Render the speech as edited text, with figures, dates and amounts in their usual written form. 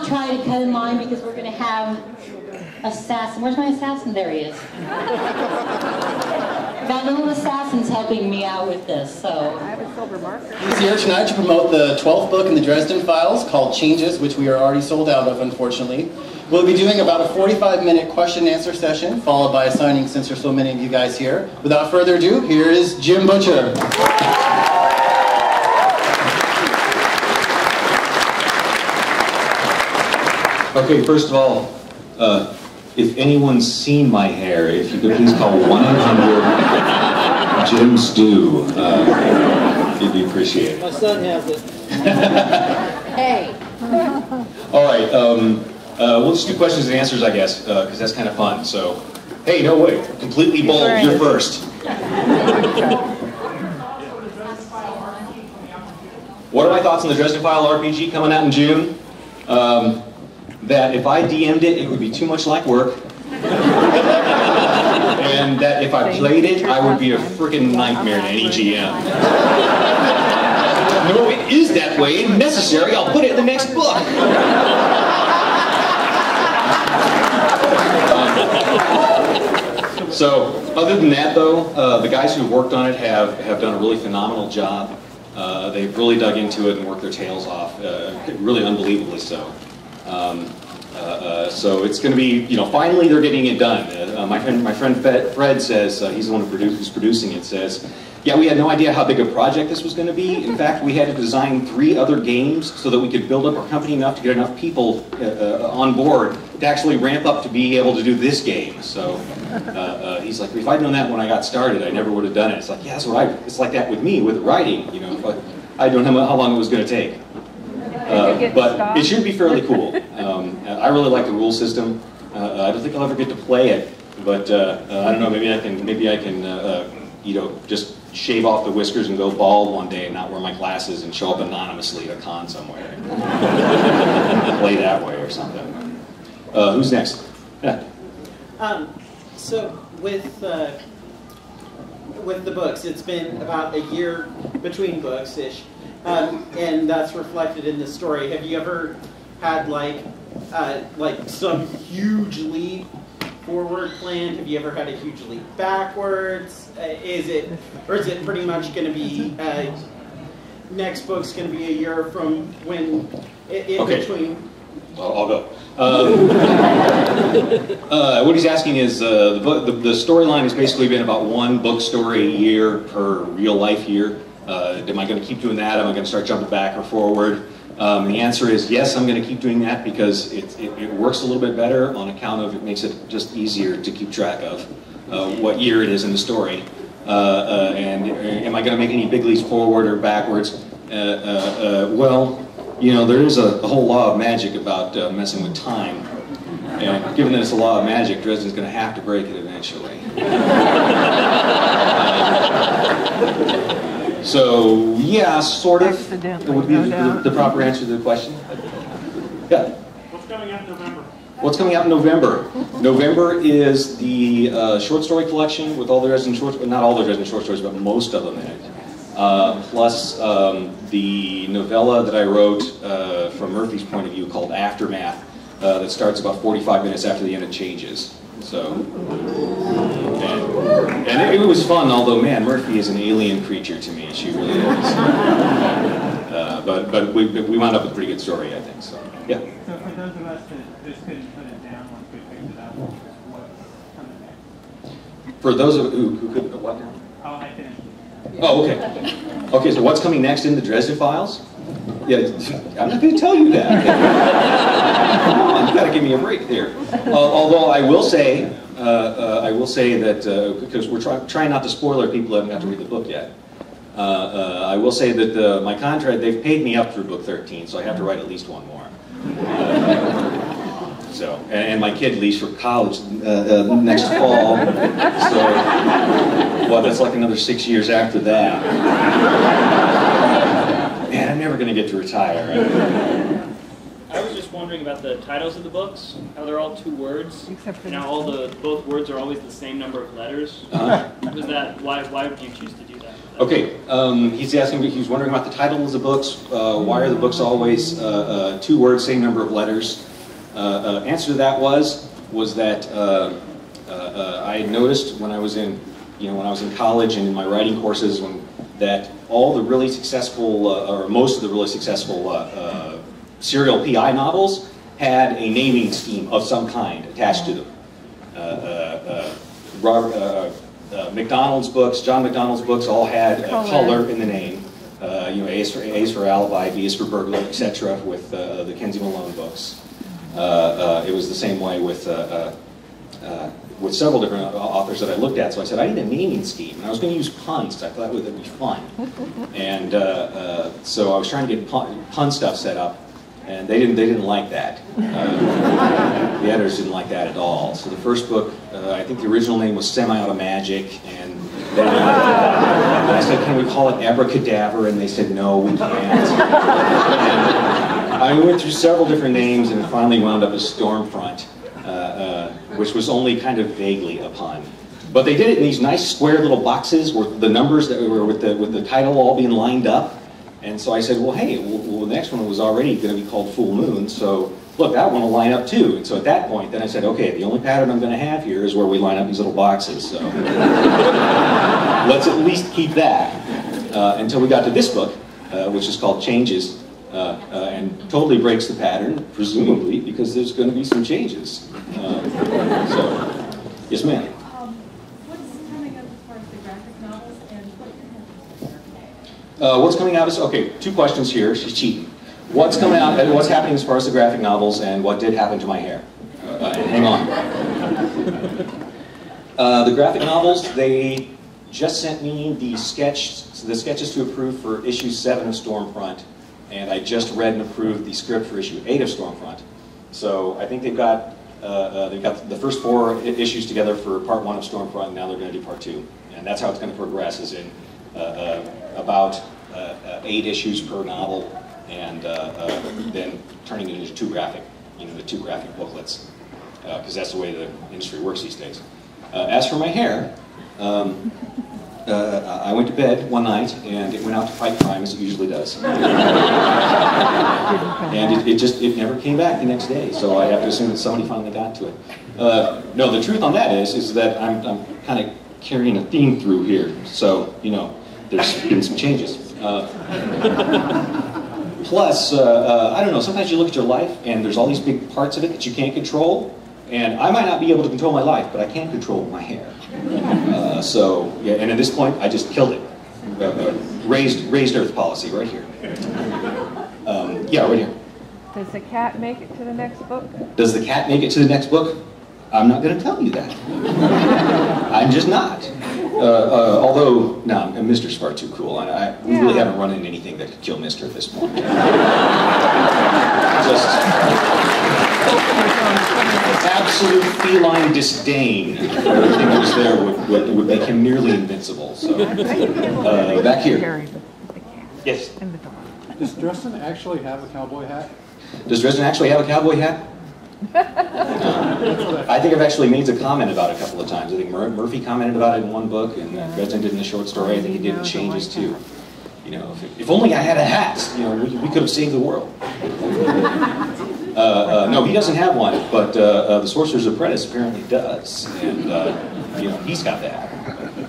try to cut in line because we're going to have assassin. Where's my assassin? There he is. Got little assassins helping me out with this, so. I have a silver marker. He's here tonight to promote the 12th book in the Dresden Files called Changes, which we are already sold out of, unfortunately. We'll be doing about a 45-minute question-and-answer session, followed by a signing since there's so many of you guys here. Without further ado, here is Jim Butcher. Okay, first of all, if anyone's seen my hair, if you could please call 1-800-JIM-STEW. It'd be appreciated. My son has it. Hey. All right, we'll just do questions and answers, I guess, because that's kind of fun. So, hey, no way, completely bold, you're first. What are my thoughts on the Dresden File RPG coming out in June? That if I DM'd it, it would be too much like work. And that if I played it, I would be a freaking nightmare to any GM. No, it is that way and necessary. I'll put it in the next book. So, other than that though, the guys who worked on it have done a really phenomenal job. They've really dug into it and worked their tails off, really unbelievably so. So it's going to be, finally they're getting it done. My friend Fred says, he's the one who's producing it, says, yeah, we had no idea how big a project this was going to be. In fact, we had to design 3 other games so that we could build up our company enough to get enough people on board to actually ramp up to be able to do this game. So he's like, if I'd known that when I got started, I never would have done it. It's like, yeah, it's like that with me, with writing, I don't know how long it was going to take. But it should be fairly cool. I really like the rule system. I don't think I'll ever get to play it, but I don't know. Maybe I can, just shave off the whiskers and go bald one day and not wear my glasses and show up anonymously at a con somewhere. Play that way or something. Who's next? Yeah. So with the books, it's been about a year between books-ish. And that's reflected in the story. Have you ever had like some huge leap forward planned? Have you ever had a huge leap backwards? Is it pretty much going to be next book's going to be a year from when in between? I'll go. What he's asking is the storyline has basically been about 1 book story a year per real life year. Am I going to keep doing that? Am I going to start jumping back or forward? The answer is yes, I'm going to keep doing that because it works a little bit better on account of it makes it just easier to keep track of what year it is in the story. And am I going to make any big leaps forward or backwards? Well, there is a whole law of magic about messing with time. And given that it's a law of magic, Dresden's going to have to break it eventually. So, yeah, sort of. It would be the proper answer to the question. Yeah? What's coming out in November? What's coming out in November? November is the short story collection with all the Dresden short stories, not all the Dresden short stories, but most of them in it. Plus the novella that I wrote from Murphy's point of view called Aftermath that starts about 45 minutes after the end of Changes. So, and it was fun, although, man, Murphy is an alien creature to me. She really is. But we wound up with a pretty good story, I think. So, yeah. So for those of us that just couldn't put it down once we picked it up, what's coming next? For those of who couldn't put what down? Oh, I finished. Oh, okay. Okay, so what's coming next in the Dresden Files? Yeah, I'm not going to tell you that. Come on, you got to give me a break there. Although I will say that because we're trying not to spoil our people who haven't got to read the book yet. I will say that my contract, they've paid me up through book 13, so I have to write at least 1 more. So, and my kid leaves for college next fall. So, well, that's like another 6 years after that. Man, I'm never going to get to retire. I was just wondering about the titles of the books, how they're all 2 words, and how both words are always the same number of letters. Was that why would you choose to do that? Okay, he's wondering about the titles of the books. Why are the books always 2 words, same number of letters? Answer to that was that I had noticed when I was in college and in my writing courses that all the really successful, or most of the really successful serial PI novels had a naming scheme of some kind attached to them. McDonald's books, John McDonald's books, all had a color in the name. A is for alibi, B is for burglar, etc. With the Kenzie Malone books. It was the same way with several different authors that I looked at. So I said, I need a naming scheme. And I was going to use puns because I thought that would be fun. And so I was trying to get pun stuff set up. And they didn't like that. The editors didn't like that at all. So the first book, I think the original name was Semi-Auto Magic, and they didn't like that. And I said, can we call it Abracadaver? And they said, no, we can't. And I went through several different names, and it finally wound up as Stormfront, which was only kind of vaguely a pun. But they did it in these nice square little boxes with the numbers that were with the title all being lined up. And so I said, well, hey, the next one was already going to be called Full Moon, so look, that one will line up too. And so at that point, then I said, okay, the only pattern I'm going to have here is where we line up these little boxes. So let's at least keep that until we got to this book, which is called Changes, and totally breaks the pattern, presumably, because there's going to be some changes. Yes, ma'am. What's coming out is, okay, 2 questions here. She's cheating. What's coming out, what's happening as far as the graphic novels, and what did happen to my hair? Hang on. The graphic novels, they just sent me the sketches to approve for issue 7 of Stormfront, and I just read and approved the script for issue 8 of Stormfront. So I think they've got the first 4 issues together for part 1 of Stormfront, and now they're going to do part 2. And that's how it's going to progress, is in about 8 issues per novel, and then turning it into 2 graphic, the 2 graphic booklets, because that's the way the industry works these days. As for my hair, I went to bed one night and it went out to fight crime as it usually does, and it never came back the next day. So I have to assume that somebody finally got to it. No, the truth on that is that I'm kind of carrying a theme through here. So there's been some changes. Plus, I don't know, sometimes you look at your life and there's all these big parts of it that you can't control. And I might not be able to control my life, but I can control my hair. Yeah, and at this point, I just killed it. Raised Earth policy right here. Yeah, right here. Does the cat make it to the next book? Does the cat make it to the next book? I'm not going to tell you that. I'm just not. Although, no, Mister's far too cool. We really haven't run into anything that could kill Mister at this point. Just absolute feline disdain for everything that was there would make him nearly invincible. So, back here. Yes? Does Dresden actually have a cowboy hat? Does Dresden actually have a cowboy hat? I think I've actually made a comment about it a couple of times. I think Murphy commented about it in one book, and Dresden did in a short story. I think he did in Changes too. If only I had a hat, we could have saved the world. No, he doesn't have one, but the Sorcerer's Apprentice apparently does, and he's got that.